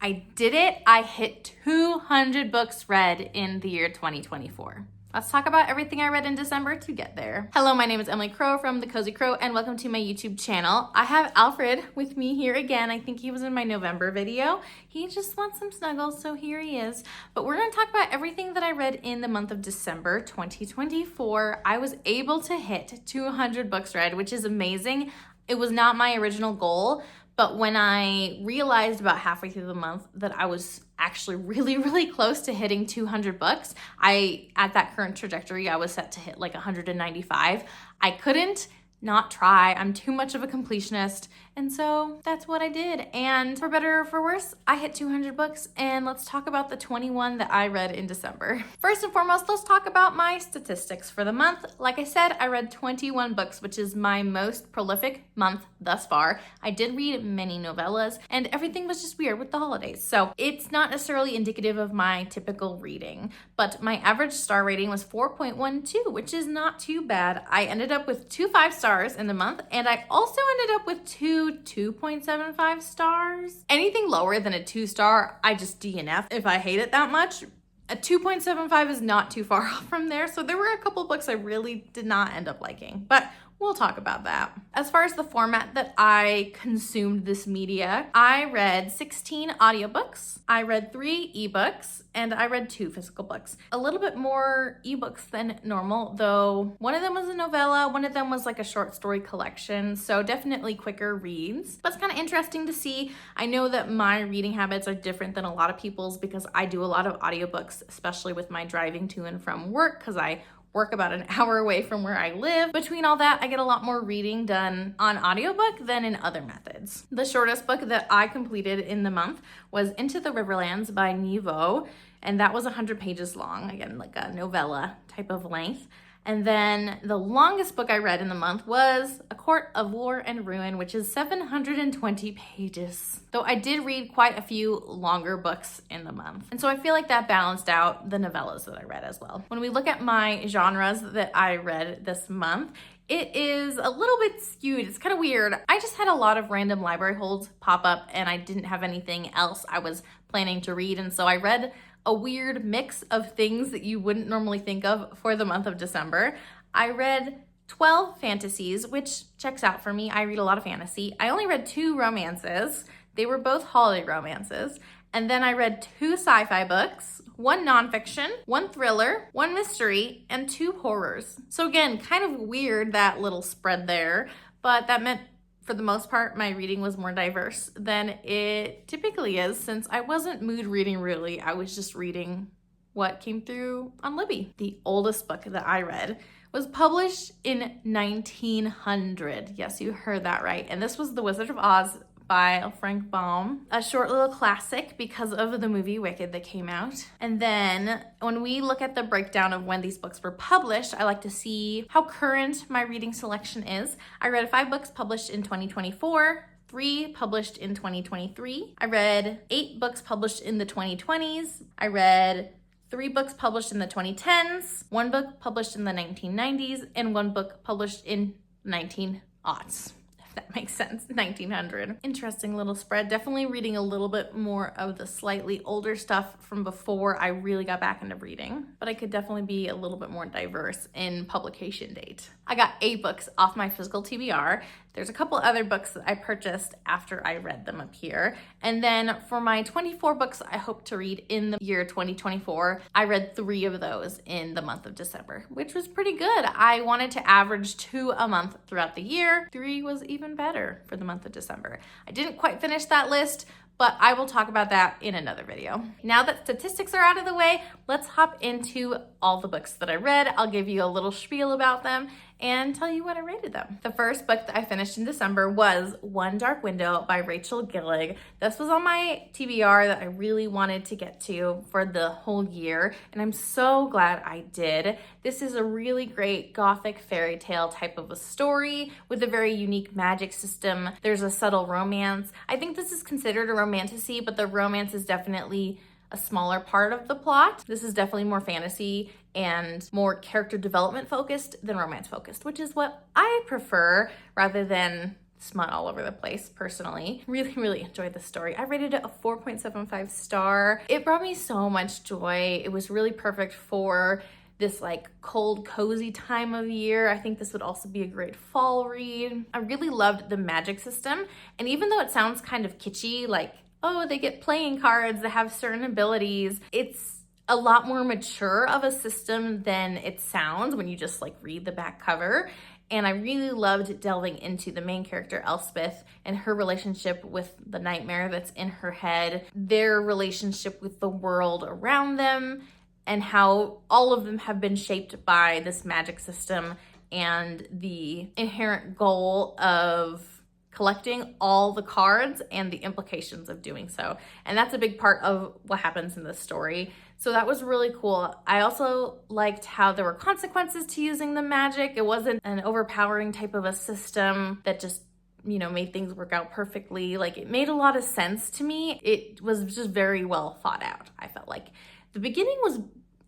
I did it. I hit 200 books read in the year 2024. Let's talk about everything I read in December to get there. Hello, my name is Emily Crow from The Cozy Crow, and welcome to my YouTube channel. I have Alfred with me here again. I think he was in my November video. He just wants some snuggles, so here he is. But we're gonna talk about everything that I read in the month of December 2024. I was able to hit 200 books read, which is amazing. It was not my original goal, but when I realized about halfway through the month that I was actually really close to hitting 200 books, at that current trajectory, I was set to hit like 195. I couldn't not try. I'm too much of a completionist. And so that's what I did. And for better or for worse, I hit 200 books. And let's talk about the 21 that I read in December. First and foremost, let's talk about my statistics for the month. Like I said, I read 21 books, which is my most prolific month thus far. I did read many novellas, and everything was just weird with the holidays. So it's not necessarily indicative of my typical reading, but my average star rating was 4.12, which is not too bad. I ended up with 2 5-stars in the month, and I also ended up with 2 2.75 stars. Anything lower than a 2-star, I just DNF if I hate it that much. A 2.75 is not too far off from there, so there were a couple books I really did not end up liking, but we'll talk about that. As far as the format that I consumed this media, I read 16 audiobooks, I read 3 ebooks, and I read 2 physical books. A little bit more ebooks than normal, though one of them was a novella, one of them was like a short story collection, so definitely quicker reads. But it's kind of interesting to see. I know that my reading habits are different than a lot of people's because I do a lot of audiobooks, especially with my driving to and from work, because I work about an hour away from where I live. Between all that, I get a lot more reading done on audiobook than in other methods. The shortest book that I completed in the month was Into the Riverlands by Nghi, and that was 100 pages long, again, like a novella type of length. And then the longest book I read in the month was A Court of War and Ruin, which is 720 pages. Though I did read quite a few longer books in the month. And so I feel like that balanced out the novellas that I read as well. When we look at my genres that I read this month, it is a little bit skewed. It's kind of weird. I just had a lot of random library holds pop up and I didn't have anything else I was planning to read. And so I read a weird mix of things that you wouldn't normally think of for the month of December. I read 12 fantasies, which checks out for me. I read a lot of fantasy. I only read 2 romances. They were both holiday romances. And then I read 2 sci-fi books, 1 nonfiction, 1 thriller, 1 mystery, and 2 horrors. So again, kind of weird, that little spread there, but that meant for the most part, my reading was more diverse than it typically is, since I wasn't mood reading really. I was just reading what came through on Libby. The oldest book that I read was published in 1900. Yes, you heard that right. And this was The Wizard of Oz by Frank Baum, a short little classic because of the movie Wicked that came out. And then when we look at the breakdown of when these books were published, I like to see how current my reading selection is. I read 5 books published in 2024, 3 published in 2023. I read 8 books published in the 2020s. I read 3 books published in the 2010s, 1 book published in the 1990s, and 1 book published in 1900s. That makes sense. 1900. Interesting little spread. Definitely reading a little bit more of the slightly older stuff from before I really got back into reading, but I could definitely be a little bit more diverse in publication date. I got 8 books off my physical TBR. There's a couple other books that I purchased after I read them up here. And then for my 24 books I hope to read in the year 2024, I read 3 of those in the month of December, which was pretty good. I wanted to average 2 a month throughout the year. 3 was even better for the month of December. I didn't quite finish that list, but I will talk about that in another video. Now that statistics are out of the way, let's hop into all the books that I read. I'll give you a little spiel about them and tell you what I rated them. The first book that I finished in December was One Dark Window by Rachel Gillig. This was on my TBR that I really wanted to get to for the whole year, and I'm so glad I did. This is a really great gothic fairy tale type of a story with a very unique magic system. There's a subtle romance. I think this is considered a romantasy, but the romance is definitely a smaller part of the plot. This is definitely more fantasy and more character development focused than romance focused, which is what I prefer rather than smut all over the place personally. Really enjoyed the story. I rated it a 4.75 star. It brought me so much joy. It was really perfect for this like cold, cozy time of year. I think this would also be a great fall read. I really loved the magic system. And even though it sounds kind of kitschy, like, oh, they get playing cards that have certain abilities, it's a lot more mature of a system than it sounds when you just like read the back cover. And I really loved delving into the main character, Elspeth, and her relationship with the nightmare that's in her head, their relationship with the world around them, and how all of them have been shaped by this magic system and the inherent goal of collecting all the cards and the implications of doing so. And that's a big part of what happens in this story. So that was really cool. I also liked how there were consequences to using the magic. It wasn't an overpowering type of a system that just, you know, made things work out perfectly. Like, it made a lot of sense to me. It was just very well thought out, I felt like. The beginning was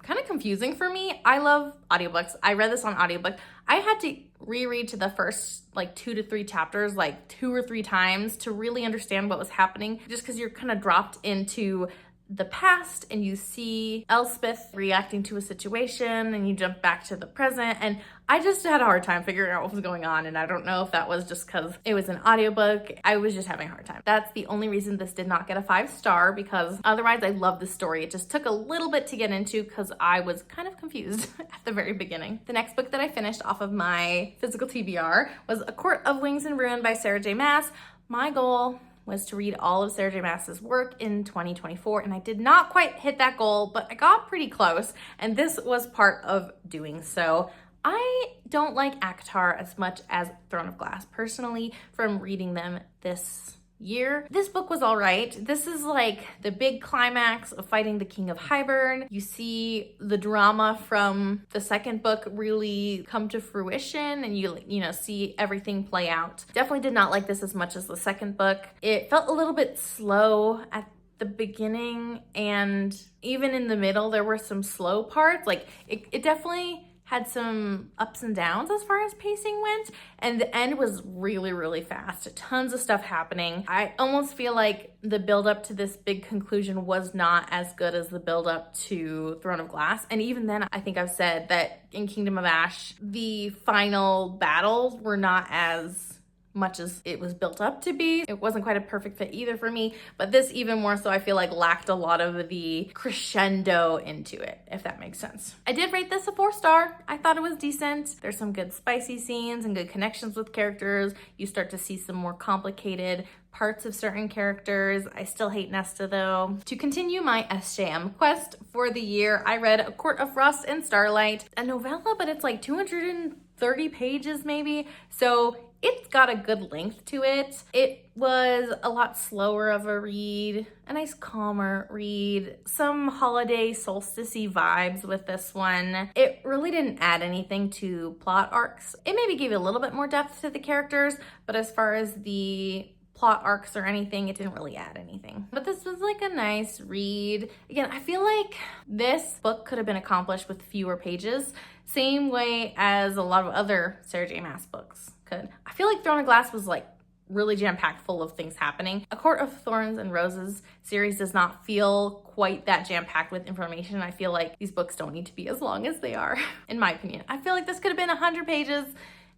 kind of confusing for me. I love audiobooks. I read this on audiobook. I had to reread to the first like 2 to 3 chapters like 2 or 3 times to really understand what was happening, just because you're kind of dropped into the past and you see Elspeth reacting to a situation and you jump back to the present, and I just had a hard time figuring out what was going on. And I don't know if that was just because it was an audiobook. I was just having a hard time. That's the only reason this did not get a 5 star, because otherwise I love the story. It just took a little bit to get into because I was kind of confused at the very beginning. The next book that I finished off of my physical TBR was A Court of Wings and Ruin by Sarah J. Maas. My goal was to read all of Sarah J. Maas's work in 2024, and I did not quite hit that goal, but I got pretty close, and this was part of doing so. I don't like ACOTAR as much as Throne of Glass personally from reading them this year. This book was all right. This is like the big climax of fighting the King of Hybern. You see the drama from the second book really come to fruition, and you know, see everything play out. Definitely did not like this as much as the second book. It felt a little bit slow at the beginning, and even in the middle there were some slow parts. Like it definitely had some ups and downs as far as pacing went, and the end was really fast. Tons of stuff happening. I almost feel like the build up to this big conclusion was not as good as the build up to Throne of Glass. And even then, I think I've said that in Kingdom of Ash, the final battles were not as much as it was built up to be. It wasn't quite a perfect fit either for me, but this even more so I feel like lacked a lot of the crescendo into it, if that makes sense. I did rate this a 4 star. I thought it was decent. There's some good spicy scenes and good connections with characters. You start to see some more complicated parts of certain characters. I still hate Nesta though. To continue my SJM quest for the year, I read A Court of Frost and Starlight, a novella, but it's like 230 pages maybe. So it's got a good length to it. It was a lot slower of a read, a nice calmer read, some holiday solstice-y vibes with this one. It really didn't add anything to plot arcs. It maybe gave a little bit more depth to the characters, but as far as the plot arcs or anything, it didn't really add anything. But this was like a nice read. Again, I feel like this book could have been accomplished with fewer pages, same way as a lot of other Sarah J. Maas books could. I feel like Throne of Glass was like really jam-packed full of things happening. A Court of Thorns and Roses series does not feel quite that jam-packed with information. I feel like these books don't need to be as long as they are, in my opinion. I feel like this could have been 100 pages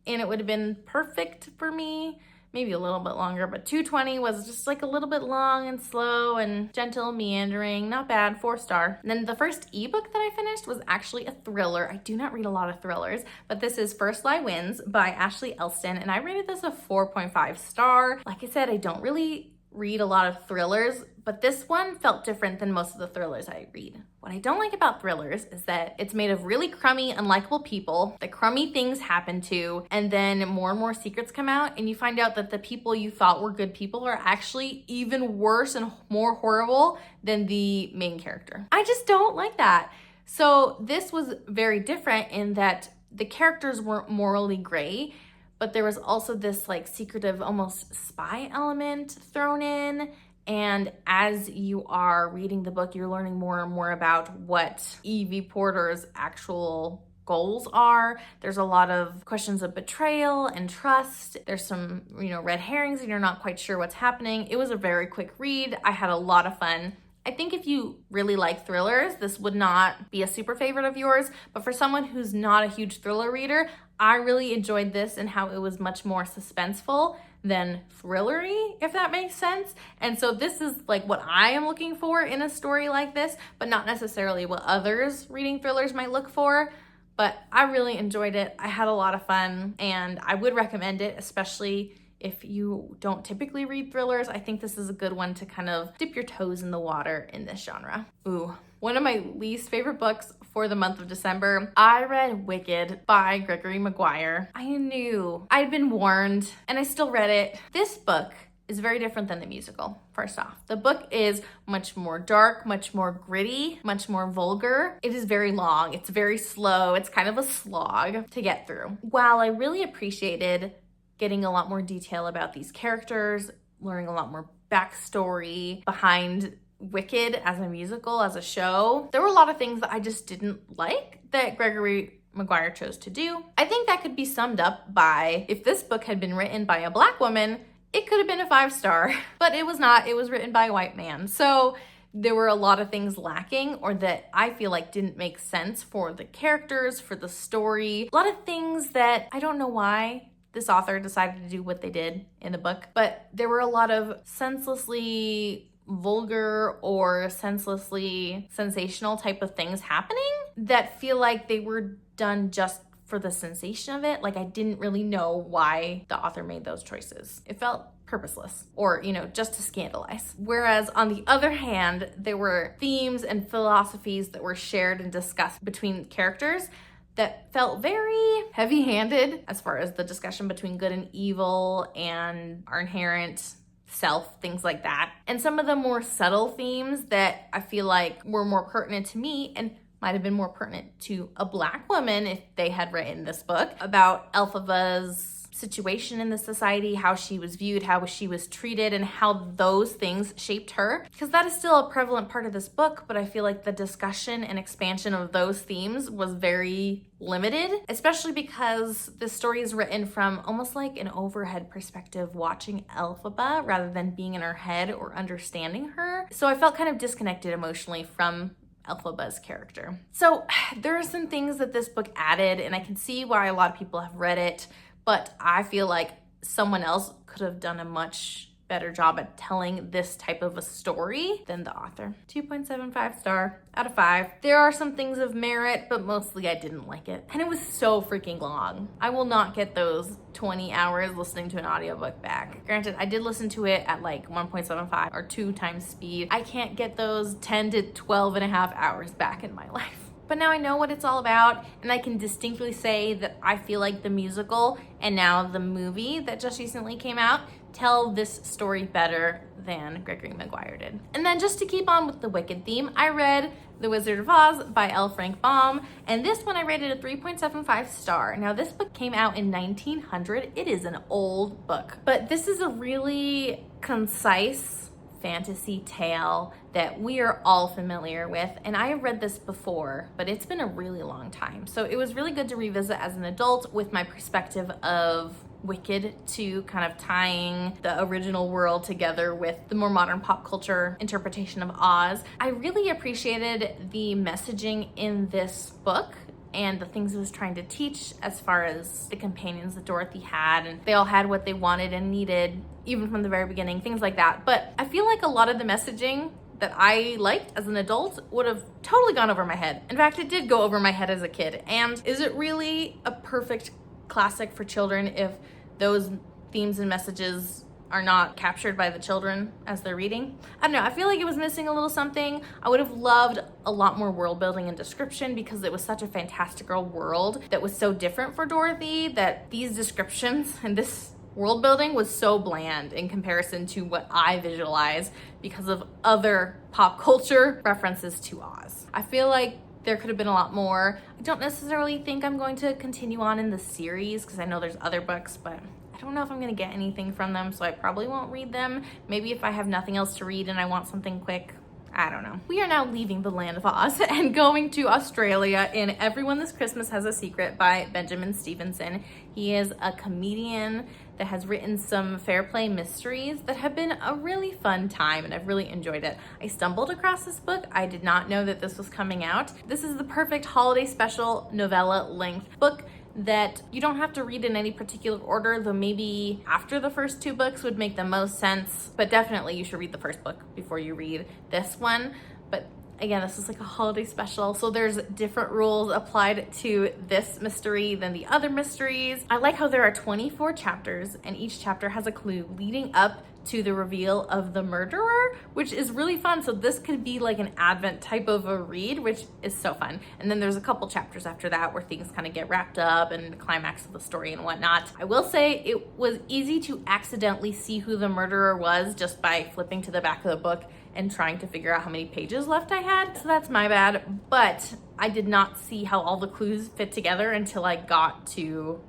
and it would have been perfect for me. Maybe a little bit longer, but 220 was just like a little bit long and slow and gentle, meandering, not bad, 4 star. And then the first ebook that I finished was actually a thriller. I do not read a lot of thrillers, but this is First Lie Wins by Ashley Elston, and I rated this a 4.5 star. Like I said, I don't really read a lot of thrillers, but this one felt different than most of the thrillers I read. What I don't like about thrillers is that it's made of really crummy, unlikable people that crummy things happen to, and then more and more secrets come out, and you find out that the people you thought were good people are actually even worse and more horrible than the main character. I just don't like that. So this was very different in that the characters weren't morally gray, but there was also this like secretive, almost spy element thrown in. And as you are reading the book, you're learning more and more about what Evie Porter's actual goals are. There's a lot of questions of betrayal and trust. There's some, red herrings and you're not quite sure what's happening. It was a very quick read. I had a lot of fun. I think if you really like thrillers, this would not be a super favorite of yours, but for someone who's not a huge thriller reader, I really enjoyed this and how it was much more suspenseful than thrillery, if that makes sense. And so this is like what I am looking for in a story like this, but not necessarily what others reading thrillers might look for. But I really enjoyed it. I had a lot of fun and I would recommend it, especially if you don't typically read thrillers. I think this is a good one to kind of dip your toes in the water in this genre. Ooh, one of my least favorite books for the month of December. I read Wicked by Gregory Maguire. I knew, I'd been warned, and I still read it. This book is very different than the musical, first off. The book is much more dark, much more gritty, much more vulgar. It is very long, it's very slow, it's kind of a slog to get through. While I really appreciated getting a lot more detail about these characters, learning a lot more backstory behind Wicked as a musical, as a show, there were a lot of things that I just didn't like that Gregory Maguire chose to do. I think that could be summed up by, if this book had been written by a Black woman, it could have been a 5-star, but it was not. It was written by a white man. So there were a lot of things lacking, or that I feel like didn't make sense for the characters, for the story. A lot of things that I don't know why this author decided to do what they did in the book, but there were a lot of senselessly vulgar or senselessly sensational type of things happening that feel like they were done just for the sensation of it. Like I didn't really know why the author made those choices. It felt purposeless or, just to scandalize. Whereas on the other hand, there were themes and philosophies that were shared and discussed between characters that felt very heavy-handed as far as the discussion between good and evil and our inherent self, things like that. And some of the more subtle themes that I feel like were more pertinent to me and might have been more pertinent to a Black woman if they had written this book about Elphaba's situation in the society, how she was viewed, how she was treated, and how those things shaped her. Because that is still a prevalent part of this book, but I feel like the discussion and expansion of those themes was very limited, especially because this story is written from almost like an overhead perspective, watching Elphaba rather than being in her head or understanding her. So I felt kind of disconnected emotionally from Elphaba's character. So there are some things that this book added, and I can see why a lot of people have read it, but I feel like someone else could have done a much better job at telling this type of a story than the author. 2.75 star out of 5. There are some things of merit, but mostly I didn't like it. And it was so freaking long. I will not get those 20 hours listening to an audiobook back. Granted, I did listen to it at like 1.75 or 2 times speed. I can't get those 10 to 12 and a half hours back in my life. But now I know what it's all about, and I can distinctly say that I feel like the musical and now the movie that just recently came out tell this story better than Gregory Maguire did. And then just to keep on with the Wicked theme, I read The Wizard of Oz by L. Frank Baum, and this one I rated a 3.75 star. Now this book came out in 1900. It is an old book, but this is a really concise fantasy tale that we are all familiar with, and I have read this before, but it's been a really long time. So it was really good to revisit as an adult with my perspective of Wicked to kind of tying the original world together with the more modern pop culture interpretation of Oz. I really appreciated the messaging in this book and the things it was trying to teach as far as the companions that Dorothy had, and they all had what they wanted and needed, even from the very beginning, things like that. But I feel like a lot of the messaging that I liked as an adult would have totally gone over my head. In fact, it did go over my head as a kid. And is it really a perfect classic for children if those themes and messages are not captured by the children as they're reading? I don't know, I feel like it was missing a little something. I would have loved a lot more world building and description because it was such a fantastical world that was so different for Dorothy that these descriptions and this world building was so bland in comparison to what I visualize because of other pop culture references to Oz. I feel like there could have been a lot more. I don't necessarily think I'm going to continue on in the series because I know there's other books, but I don't know if I'm going to get anything from them, so I probably won't read them. Maybe if I have nothing else to read and I want something quick, I don't know. We are now leaving the land of Oz and going to Australia in Everyone This Christmas Has a Secret by Benjamin Stevenson. He is a comedian that has written some fair play mysteries that have been a really fun time, and I've really enjoyed it. I stumbled across this book. I did not know that this was coming out. This is the perfect holiday special novella length book that you don't have to read in any particular order, though maybe after the first two books would make the most sense, but definitely you should read the first book before you read this one. But again, this is like a holiday special, so there's different rules applied to this mystery than the other mysteries. I like how there are 24 chapters, and each chapter has a clue leading up to the reveal of the murderer, which is really fun. So this could be like an Advent type of a read, which is so fun. And then there's a couple chapters after that where things kind of get wrapped up and the climax of the story and whatnot. I will say it was easy to accidentally see who the murderer was just by flipping to the back of the book and trying to figure out how many pages left I had. So that's my bad, but I did not see how all the clues fit together until I got to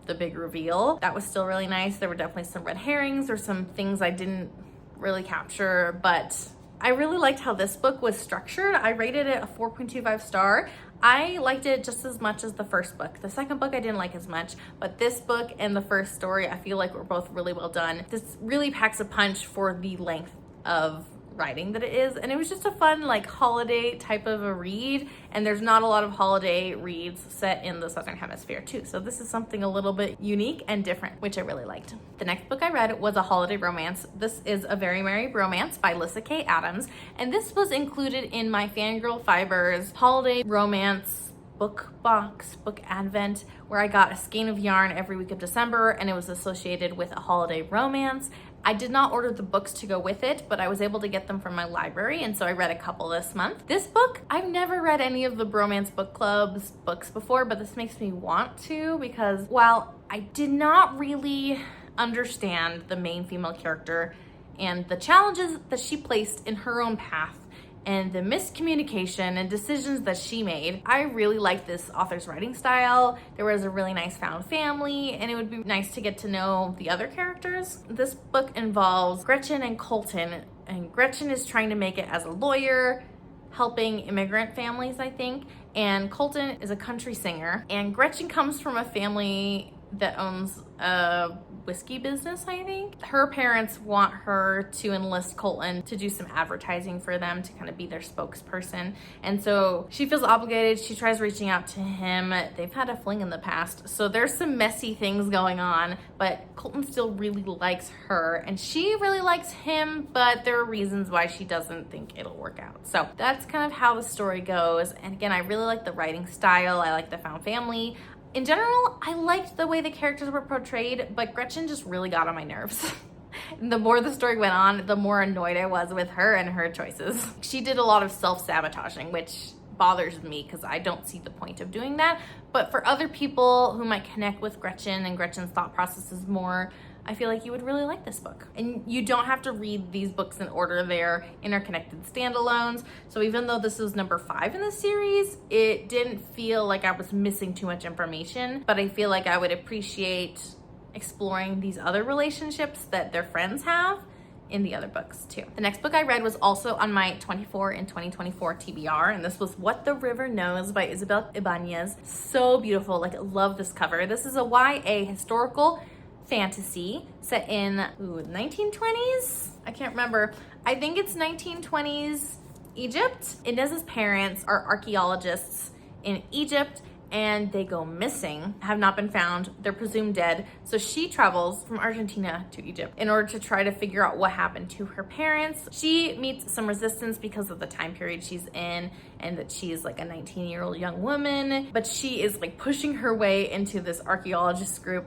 the big reveal. That was still really nice. There were definitely some red herrings or some things I didn't really capture, but I really liked how this book was structured. I rated it a 4.25 star. I liked it just as much as the first book. The second book I didn't like as much, but this book and the first story I feel like were both really well done. This really packs a punch for the length of writing that it is, and it was just a fun like holiday type of a read, and there's not a lot of holiday reads set in the Southern Hemisphere too, so this is something a little bit unique and different, which I really liked. The next book I read was a holiday romance. This is A Very Merry Bromance by Lyssa K. Adams, and this was included in my Fangirl Fibers holiday romance book box, book advent, where I got a skein of yarn every week of December, and it was associated with a holiday romance. I did not order the books to go with it, but I was able to get them from my library, and so I read a couple this month. This book, I've never read any of the Bromance Book Club's books before, but this makes me want to, because while I did not really understand the main female character and the challenges that she placed in her own path and the miscommunication and decisions that she made, I really liked this author's writing style. There was a really nice found family, and it would be nice to get to know the other characters. This book involves Gretchen and Colton, and Gretchen is trying to make it as a lawyer, helping immigrant families, I think, and Colton is a country singer, and Gretchen comes from a family that owns a whiskey business, I think. Her parents want her to enlist Colton to do some advertising for them, to kind of be their spokesperson. And so she feels obligated. She tries reaching out to him. They've had a fling in the past, so there's some messy things going on, but Colton still really likes her, and she really likes him, but there are reasons why she doesn't think it'll work out. So that's kind of how the story goes. And again, I really like the writing style. I like the found family. In general, I liked the way the characters were portrayed, but Gretchen just really got on my nerves. The more the story went on, the more annoyed I was with her and her choices. She did a lot of self-sabotaging, which bothers me because I don't see the point of doing that. But for other people who might connect with Gretchen and Gretchen's thought processes more, I feel like you would really like this book. And you don't have to read these books in order. They're interconnected standalones. So even though this is number 5 in the series, it didn't feel like I was missing too much information, but I feel like I would appreciate exploring these other relationships that their friends have in the other books too. The next book I read was also on my 24 in 2024 TBR, and this was What the River Knows by Isabel Ibañez. So beautiful, like I love this cover. This is a YA historical fantasy set in 1920s. I can't remember. I think it's 1920s Egypt. Inez's parents are archaeologists in Egypt, and they go missing, have not been found. They're presumed dead. So she travels from Argentina to Egypt in order to try to figure out what happened to her parents. She meets some resistance because of the time period she's in, and that she is like a 19-year-old young woman, but she is like pushing her way into this archaeologist group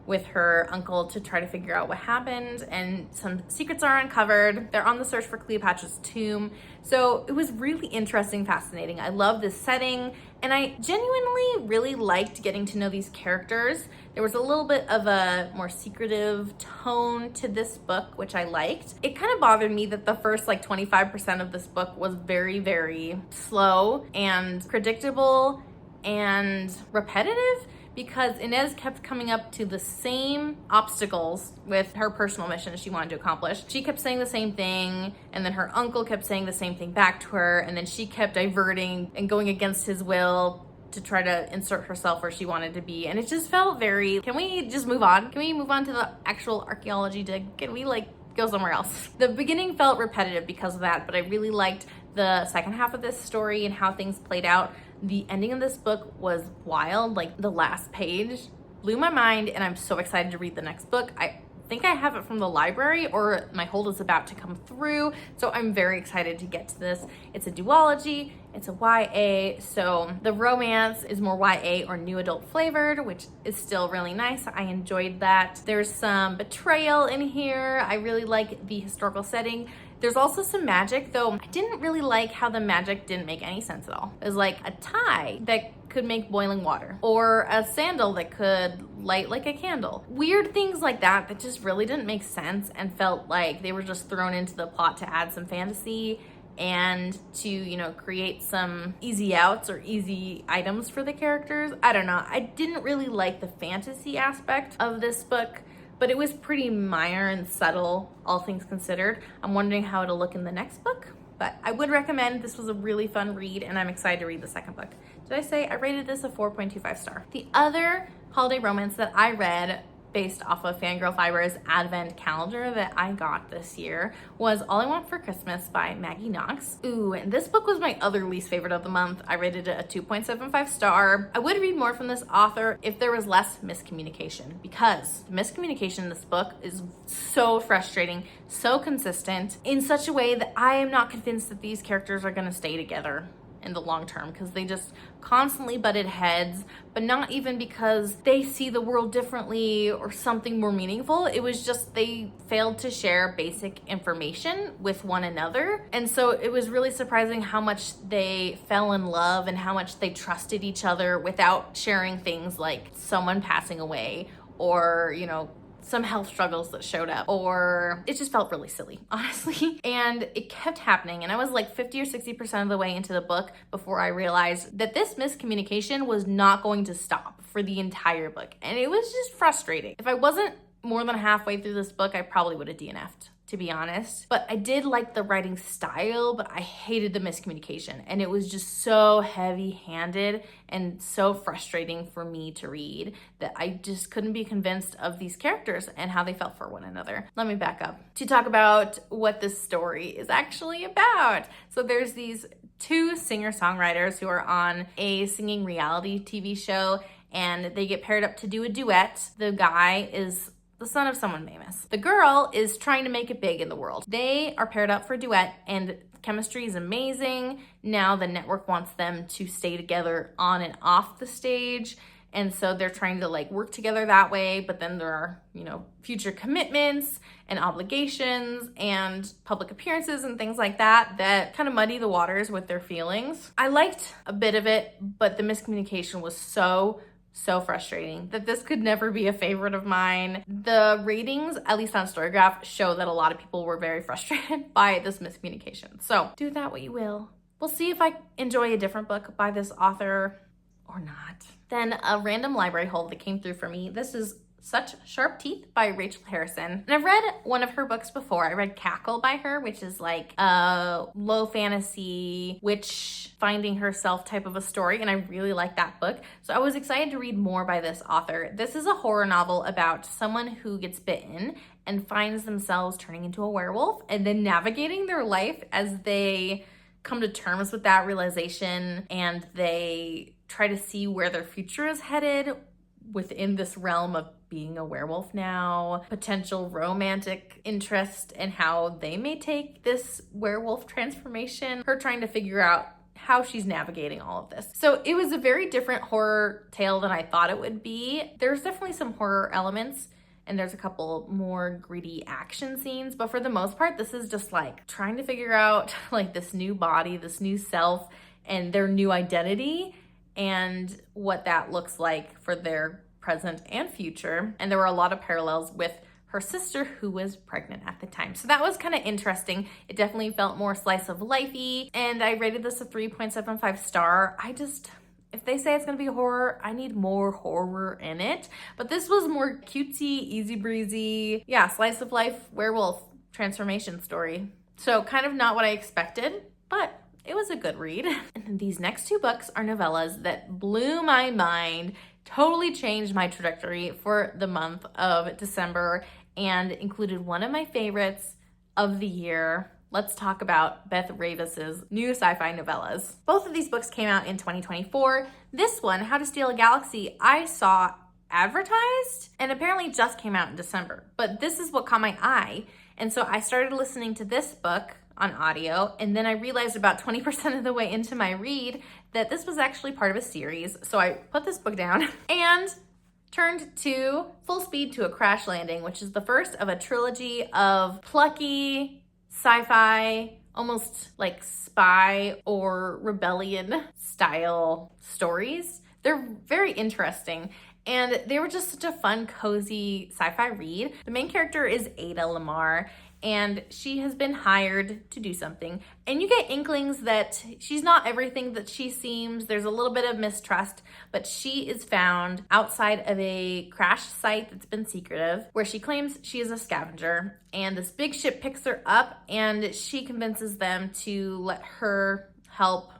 with her uncle to try to figure out what happened, and some secrets are uncovered. They're on the search for Cleopatra's tomb. So it was really interesting, fascinating. I love this setting, and I genuinely really liked getting to know these characters. There was a little bit of a more secretive tone to this book, which I liked. It kind of bothered me that the first like 25% of this book was very, very slow and predictable and repetitive, because Inez kept coming up to the same obstacles with her personal mission she wanted to accomplish. She kept saying the same thing, and then her uncle kept saying the same thing back to her, and then she kept diverting and going against his will to try to insert herself where she wanted to be. And it just felt very, can we just move on? Can we move on to the actual archaeology dig? Can we like go somewhere else? The beginning felt repetitive because of that, but I really liked the second half of this story and how things played out. The ending of this book was wild. Like the last page blew my mind, and I'm so excited to read the next book. I think I have it from the library, or my hold is about to come through, so I'm very excited to get to this. It's a duology, it's a YA, so the romance is more YA or new adult flavored, which is still really nice. I enjoyed that. There's some betrayal in here. I really like the historical setting. There's also some magic, though I didn't really like how the magic didn't make any sense at all. It was like a tie that could make boiling water, or a sandal that could light like a candle. Weird things like that that just really didn't make sense and felt like they were just thrown into the plot to add some fantasy and to, you know, create some easy outs or easy items for the characters. I don't know. I didn't really like the fantasy aspect of this book, but it was pretty minor and subtle, all things considered. I'm wondering how it'll look in the next book, but I would recommend. This was a really fun read, and I'm excited to read the second book. Did I say I rated this a 4.25 star? The other holiday romance that I read based off of Fangirl Fiber's advent calendar that I got this year was All I Want for Christmas by Maggie Knox. Ooh, and this book was my other least favorite of the month. I rated it a 2.75 star. I would read more from this author if there was less miscommunication, because the miscommunication in this book is so frustrating, so consistent, in such a way that I am not convinced that these characters are gonna stay together in the long term, because they just constantly butted heads, but not even because they see the world differently or something more meaningful. It was just they failed to share basic information with one another. And so it was really surprising how much they fell in love and how much they trusted each other without sharing things like someone passing away, or, you know, some health struggles that showed up, or it just felt really silly, honestly. And it kept happening. And I was like 50 or 60% of the way into the book before I realized that this miscommunication was not going to stop for the entire book. And it was just frustrating. If I wasn't more than halfway through this book, I probably would have DNF'd, to be honest. But I did like the writing style, but I hated the miscommunication. And it was just so heavy-handed and so frustrating for me to read that I just couldn't be convinced of these characters and how they felt for one another. Let me back up to talk about what this story is actually about. So there's these two singer-songwriters who are on a singing reality TV show, and they get paired up to do a duet. The guy is the son of someone famous. The girl is trying to make it big in the world. They are paired up for a duet, and chemistry is amazing. Now the network wants them to stay together on and off the stage. And so they're trying to like work together that way, but then there are, you know, future commitments and obligations and public appearances and things like that that kind of muddy the waters with their feelings. I liked a bit of it, but the miscommunication was so frustrating that this could never be a favorite of mine. The ratings, at least on Storygraph, show that a lot of people were very frustrated by this miscommunication. So do that what you will. We'll see if I enjoy a different book by this author or not. Then a random library hold that came through for me. This is Such Sharp Teeth by Rachel Harrison. And I've read one of her books before. I read Cackle by her, which is like a low fantasy witch finding herself type of a story, and I really like that book. So I was excited to read more by this author. This is a horror novel about someone who gets bitten and finds themselves turning into a werewolf and then navigating their life as they come to terms with that realization, and they try to see where their future is headed within this realm of being a werewolf now, potential romantic interest, and how they may take this werewolf transformation, her trying to figure out how she's navigating all of this. So it was a very different horror tale than I thought it would be. There's definitely some horror elements, and there's a couple more gritty action scenes, but for the most part, this is just like trying to figure out like this new body, this new self, and their new identity, and what that looks like for their present and future. And there were a lot of parallels with her sister, who was pregnant at the time. So that was kind of interesting. It definitely felt more slice of lifey, and I rated this a 3.75 star. It if they say it's gonna be horror, I need more horror in it. But this was more cutesy, easy breezy, yeah, slice of life werewolf transformation story. So kind of not what I expected, but it was a good read. And these next two books are novellas that blew my mind, totally changed my trajectory for the month of December, and included one of my favorites of the year. Let's talk about Beth Revis's new sci-fi novellas. Both of these books came out in 2024. This one, How to Steal a Galaxy, I saw advertised and apparently just came out in December. But this is what caught my eye. And so I started listening to this book on audio, and then I realized about 20% of the way into my read that this was actually part of a series. So I put this book down and turned to Full Speed to a Crash Landing, which is the first of a trilogy of plucky sci-fi, almost like spy or rebellion style stories. They're very interesting, and they were just such a fun, cozy sci-fi read. The main character is Ada Lamar, and she has been hired to do something, and you get inklings that she's not everything that she seems. There's a little bit of mistrust, but she is found outside of a crash site that's been secretive, where she claims she is a scavenger, and this big ship picks her up, and she convinces them to let her help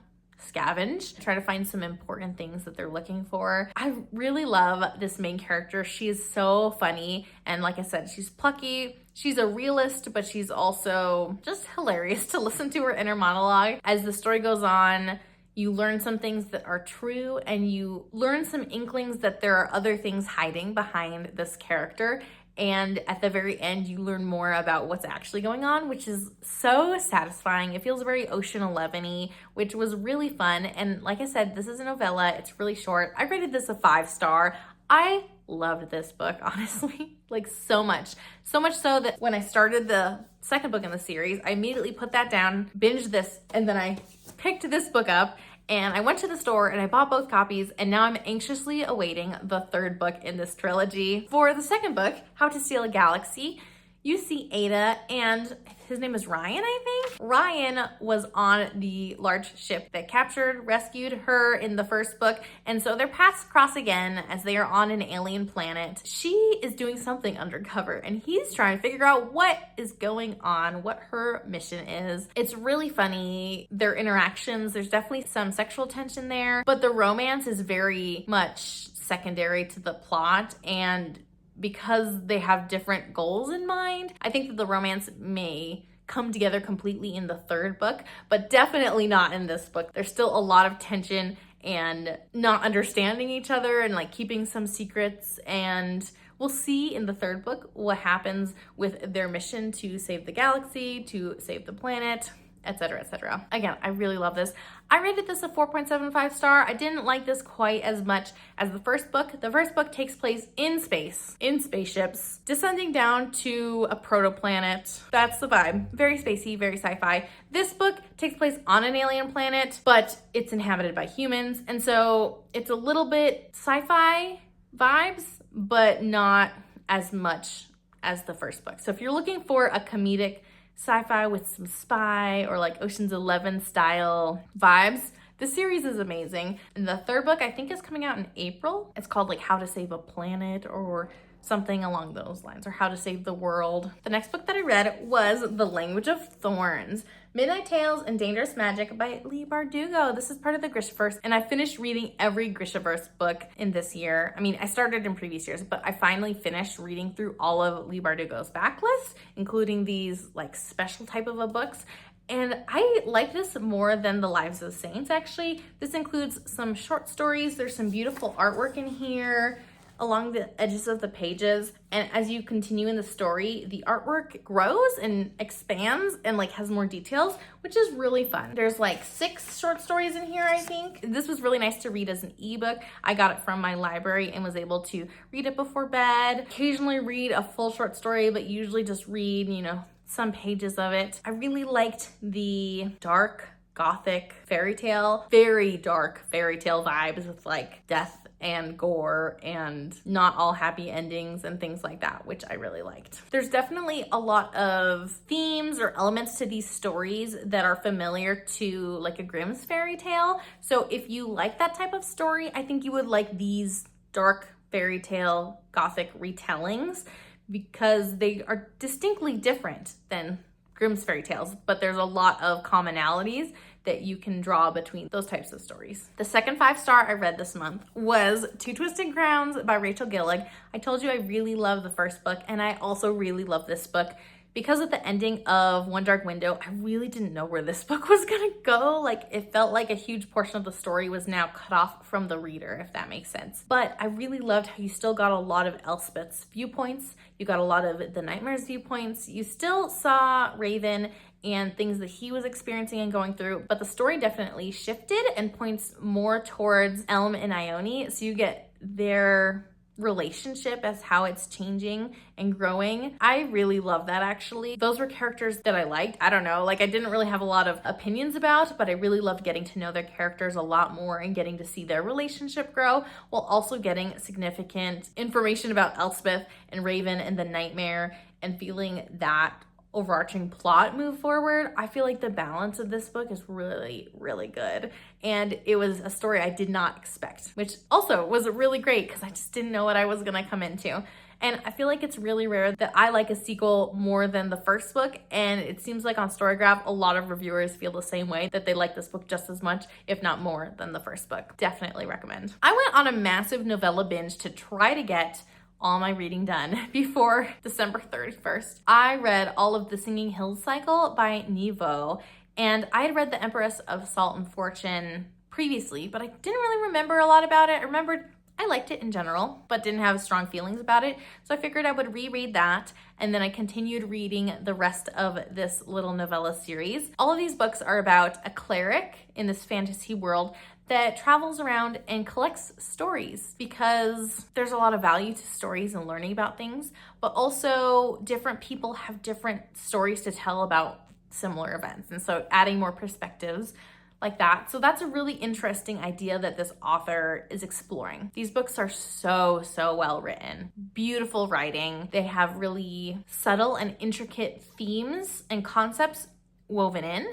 scavenge, try to find some important things that they're looking for. I really love this main character. She is so funny, and like I said, she's plucky. She's a realist, but she's also just hilarious to listen to her inner monologue. As the story goes on, you learn some things that are true, and you learn some inklings that there are other things hiding behind this character. And at the very end, you learn more about what's actually going on, which is so satisfying. It feels very Ocean 11-y, which was really fun. And like I said, this is a novella. It's really short. I rated this a 5-star. I loved this book, honestly, like so much. So much so that when I started the second book in the series, I immediately put that down, binged this, and then I picked this book up. And I went to the store and I bought both copies, and now I'm anxiously awaiting the third book in this trilogy. For the second book, How to Steal a Galaxy, you see Ada, and his name is Ryan, I think? Ryan was on the large ship that captured, rescued her in the first book, and so their paths cross again as they are on an alien planet. She is doing something undercover, and he's trying to figure out what is going on, what her mission is. It's really funny, their interactions. There's definitely some sexual tension there, but the romance is very much secondary to the plot, and because they have different goals in mind, I think that the romance may come together completely in the third book, but definitely not in this book. There's still a lot of tension and not understanding each other and like keeping some secrets, and we'll see in the third book what happens with their mission to save the galaxy, to save the planet, etc., etc. Again, I really love this. I rated this a 4.75 star. I didn't like this quite as much as the first book. The first book takes place in space, in spaceships, descending down to a protoplanet. That's the vibe. Very spacey, very sci-fi. This book takes place on an alien planet, but it's inhabited by humans, and so it's a little bit sci-fi vibes, but not as much as the first book. So if you're looking for a comedic sci-fi with some spy or like Ocean's 11 style vibes, the series is amazing. And the third book I think is coming out in April. It's called like How to Save a Planet or something along those lines, or How to Save the World. The next book that I read was The Language of Thorns, Midnight Tales and Dangerous Magic by Leigh Bardugo. This is part of the Grishaverse, and I finished reading every Grishaverse book in this year. I mean, I started in previous years, but I finally finished reading through all of Leigh Bardugo's backlist, including these like special type of books. And I like this more than The Lives of Saints, actually. This includes some short stories. There's some beautiful artwork in here along the edges of the pages, and as you continue in the story, the artwork grows and expands and like has more details, which is really fun. There's like 6 short stories in here, I think. This was really nice to read as an ebook. I got it from my library and was able to read it before bed, occasionally read a full short story, but usually just read, you know, some pages of it. I really liked the dark gothic fairy tale, very dark fairy tale vibes with like death and gore and not all happy endings and things like that, which I really liked. There's definitely a lot of themes or elements to these stories that are familiar to like a Grimm's fairy tale. So if you like that type of story, I think you would like these dark fairy tale gothic retellings because they are distinctly different than Grimm's fairy tales, but there's a lot of commonalities that you can draw between those types of stories. The second 5-star I read this month was Two Twisted Crowns by Rachel Gillig. I told you I really love the first book, and I also really love this book. Because of the ending of One Dark Window, I really didn't know where this book was gonna go. Like, it felt like a huge portion of the story was now cut off from the reader, if that makes sense. But I really loved how you still got a lot of Elspeth's viewpoints. You got a lot of the Nightmare's viewpoints. You still saw Raven and things that he was experiencing and going through, but the story definitely shifted and points more towards Elm and Ione. So you get their relationship as how it's changing and growing. I really love that, actually. Those were characters that I liked. I don't know, like I didn't really have a lot of opinions about, but I really loved getting to know their characters a lot more and getting to see their relationship grow while also getting significant information about Elspeth and Raven and the Nightmare and feeling that overarching plot move forward. I feel like the balance of this book is really, really good. And it was a story I did not expect, which also was really great because I just didn't know what I was gonna come into. And I feel like it's really rare that I like a sequel more than the first book. And it seems like on Storygraph, a lot of reviewers feel the same way, that they like this book just as much, if not more, than the first book. Definitely recommend. I went on a massive novella binge to try to get all my reading done before December 31st. I read all of the Singing Hills cycle by Nghi, and I had read The Empress of Salt and Fortune previously, but I didn't really remember a lot about it. I remembered I liked it in general, but didn't have strong feelings about it. So I figured I would reread that, and then I continued reading the rest of this little novella series. All of these books are about a cleric in this fantasy world that travels around and collects stories because there's a lot of value to stories and learning about things, but also different people have different stories to tell about similar events. And so adding more perspectives like that. So that's a really interesting idea that this author is exploring. These books are so well written. Beautiful writing. They have really subtle and intricate themes and concepts woven in.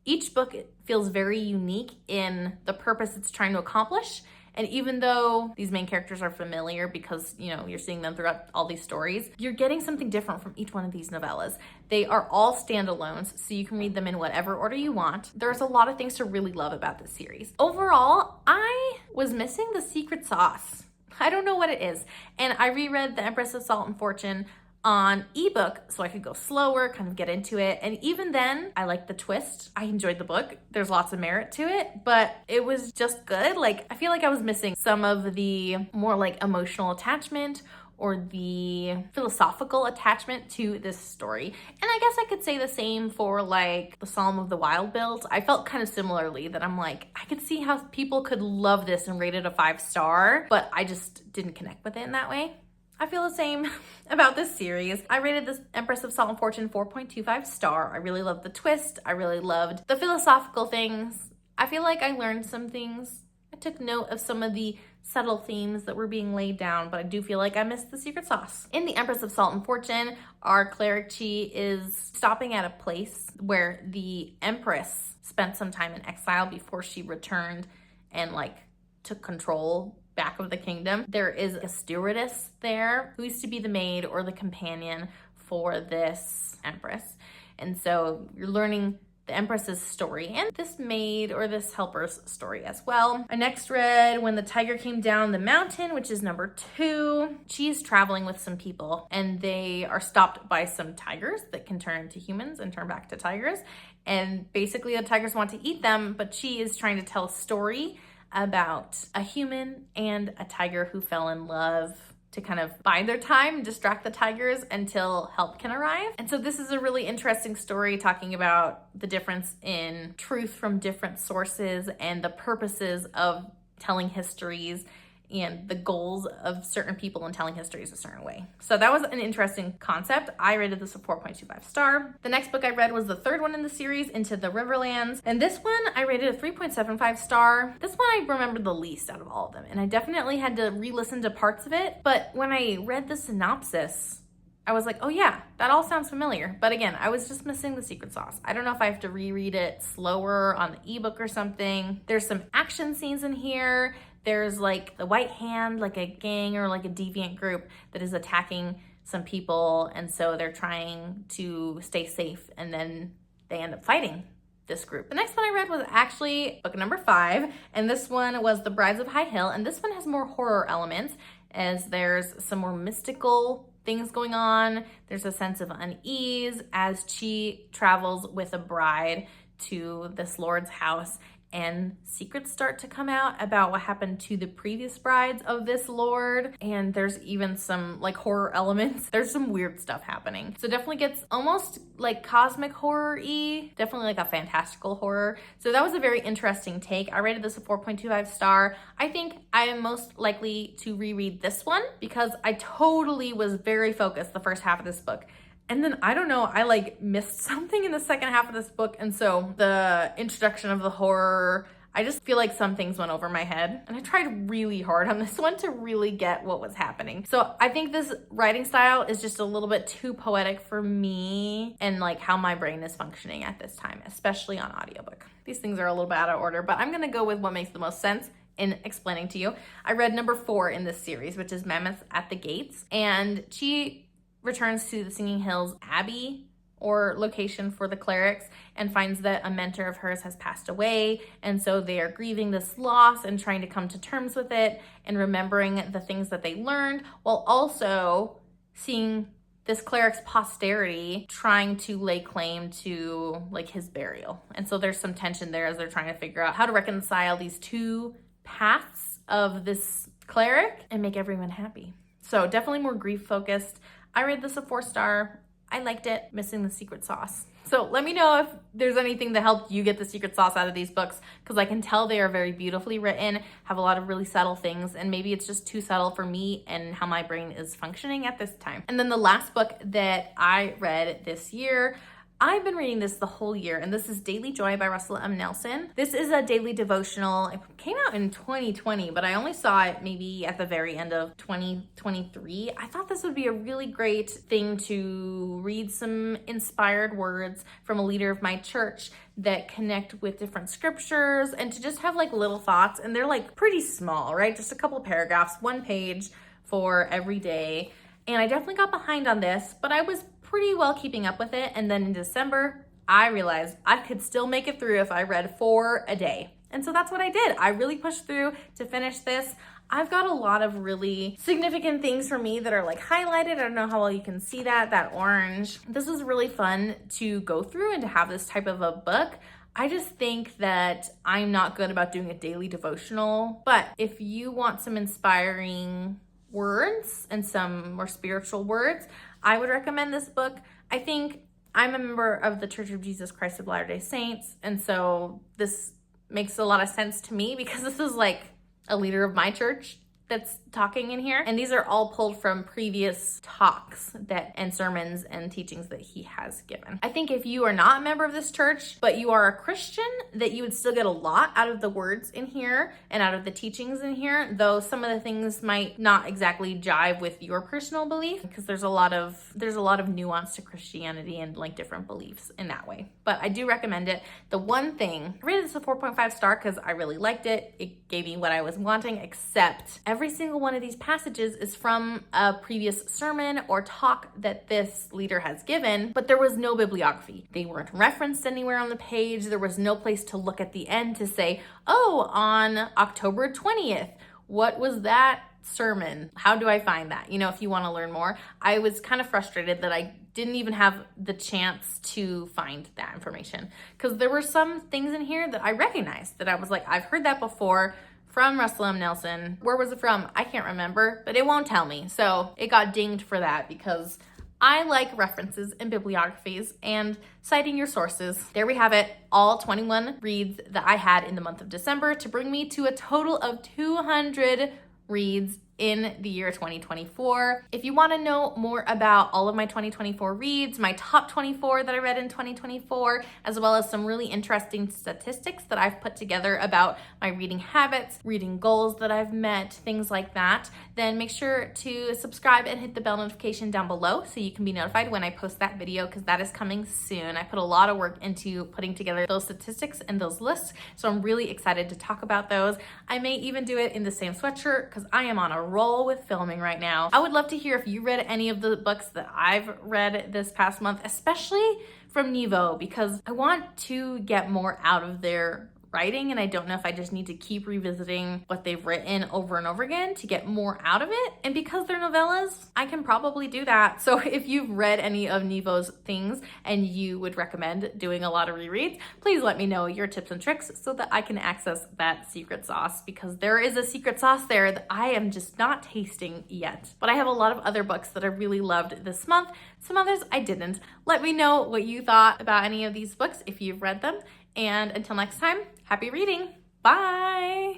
Each book feels very unique in the purpose it's trying to accomplish. And even though these main characters are familiar because, you know, you're seeing them throughout all these stories, you're getting something different from each one of these novellas. They are all standalones, so you can read them in whatever order you want. There's a lot of things to really love about this series. Overall, I was missing the secret sauce. I don't know what it is. And I reread The Empress of Salt and Fortune on ebook so I could go slower, kind of get into it. And even then, I liked the twist. I enjoyed the book. There's lots of merit to it, but it was just good. Like, I feel like I was missing some of the more like emotional attachment or the philosophical attachment to this story. And I guess I could say the same for like the Psalm of the Wild Build. I felt kind of similarly that I'm like, I could see how people could love this and rate it a 5-star, but I just didn't connect with it in that way. I feel the same about this series. I rated this Empress of Salt and Fortune 4.25 star. I really loved the twist. I really loved the philosophical things. I feel like I learned some things. I took note of some of the subtle themes that were being laid down, but I do feel like I missed the secret sauce. In the Empress of Salt and Fortune, our cleric Chi is stopping at a place where the Empress spent some time in exile before she returned and like took control back of the kingdom. There is a stewardess there who used to be the maid or the companion for this Empress. And so you're learning the Empress's story and this maid or this helper's story as well. I next read When the Tiger Came Down the Mountain, which is number 2. She's traveling with some people and they are stopped by some tigers that can turn into humans and turn back to tigers. And basically the tigers want to eat them, but she is trying to tell a story about a human and a tiger who fell in love to kind of bide their time, distract the tigers until help can arrive. And so this is a really interesting story talking about the difference in truth from different sources and the purposes of telling histories and the goals of certain people in telling histories a certain way. So that was an interesting concept. I rated this a 4.25 star. The next book I read was the third one in the series, Into the Riverlands. And this one I rated a 3.75 star. This one I remembered the least out of all of them. And I definitely had to re-listen to parts of it. But when I read the synopsis, I was like, oh yeah, that all sounds familiar. But again, I was just missing the secret sauce. I don't know if I have to reread it slower on the ebook or something. There's some action scenes in here. There's like the White Hand, like a gang or like a deviant group that is attacking some people. And so they're trying to stay safe and then they end up fighting this group. The next one I read was actually book number 5. And this one was The Brides of High Hill. And this one has more horror elements as there's some more mystical things going on. There's a sense of unease as she travels with a bride to this lord's house, and secrets start to come out about what happened to the previous brides of this lord. And there's even some like horror elements. There's some weird stuff happening. So definitely gets almost like cosmic horror-y, definitely like a fantastical horror. So that was a very interesting take. I rated this a 4.25 star. I think I am most likely to reread this one because I totally was very focused the first half of this book. And then, I don't know, I like missed something in the second half of this book. And so the introduction of the horror, I just feel like some things went over my head. And I tried really hard on this one to really get what was happening. So I think this writing style is just a little bit too poetic for me and like how my brain is functioning at this time, especially on audiobook. These things are a little bit out of order, but I'm gonna go with what makes the most sense in explaining to you. I read number 4 in this series, which is Mammoths at the Gates. And she returns to the Singing Hills Abbey or location for the clerics and finds that a mentor of hers has passed away. And so they are grieving this loss and trying to come to terms with it and remembering the things that they learned, while also seeing this cleric's posterity trying to lay claim to like his burial. And so there's some tension there as they're trying to figure out how to reconcile these two paths of this cleric and make everyone happy. So definitely more grief focused. I rated this a 4 star. I liked it, missing the secret sauce. So let me know if there's anything that helped you get the secret sauce out of these books, because I can tell they are very beautifully written, have a lot of really subtle things, and maybe it's just too subtle for me and how my brain is functioning at this time. And then the last book that I read this year, I've been reading this the whole year, and this is Daily Joy by Russell M. Nelson. This is a daily devotional. It came out in 2020, but I only saw it maybe at the very end of 2023. I thought this would be a really great thing to read some inspired words from a leader of my church that connect with different scriptures and to just have like little thoughts. And they're like pretty small, right? Just a couple paragraphs, 1 page for every day. And I definitely got behind on this, but I was pretty well keeping up with it. And then in December, I realized I could still make it through if I read 4 a day. And so that's what I did. I really pushed through to finish this. I've got a lot of really significant things for me that are like highlighted. I don't know how well you can see that orange. This was really fun to go through and to have this type of a book. I just think that I'm not good about doing a daily devotional, but if you want some inspiring words and some more spiritual words, I would recommend this book. I think I'm a member of the Church of Jesus Christ of Latter-day Saints, and so this makes a lot of sense to me because this is like a leader of my church that's talking in here. And these are all pulled from previous talks and sermons and teachings that he has given. I think if you are not a member of this church, but you are a Christian, that you would still get a lot out of the words in here and out of the teachings in here, though some of the things might not exactly jive with your personal belief, because there's a lot of nuance to Christianity and like different beliefs in that way. But I do recommend it. The one thing, I rated this a 4.5 star because I really liked it. It gave me what I was wanting, except every single one of these passages is from a previous sermon or talk that this leader has given, but there was no bibliography. They weren't referenced anywhere on the page. There was no place to look at the end to say, oh, on October 20th, what was that sermon? How do I find that? You know, if you want to learn more. I was kind of frustrated that I didn't even have the chance to find that information, because there were some things in here that I recognized that I was like, I've heard that before from Russell M. Nelson. Where was it from? I can't remember, but it won't tell me. So it got dinged for that because I like references and bibliographies and citing your sources. There we have it, all 21 reads that I had in the month of December to bring me to a total of 200 reads in the year 2024. If you want to know more about all of my 2024 reads, my top 24 that I read in 2024, as well as some really interesting statistics that I've put together about my reading habits, reading goals that I've met, things like that, then make sure to subscribe and hit the bell notification down below so you can be notified when I post that video, because that is coming soon. I put a lot of work into putting together those statistics and those lists, so I'm really excited to talk about those. I may even do it in the same sweatshirt because I am on a roll with filming right now. I would love to hear if you read any of the books that I've read this past month, especially from Nghi, because I want to get more out of their writing, and I don't know if I just need to keep revisiting what they've written over and over again to get more out of it. And because they're novellas, I can probably do that. So if you've read any of Nghi's things and you would recommend doing a lot of rereads, please let me know your tips and tricks so that I can access that secret sauce, because there is a secret sauce there that I am just not tasting yet. But I have a lot of other books that I really loved this month. Some others I didn't. Let me know what you thought about any of these books if you've read them. And until next time, happy reading. Bye.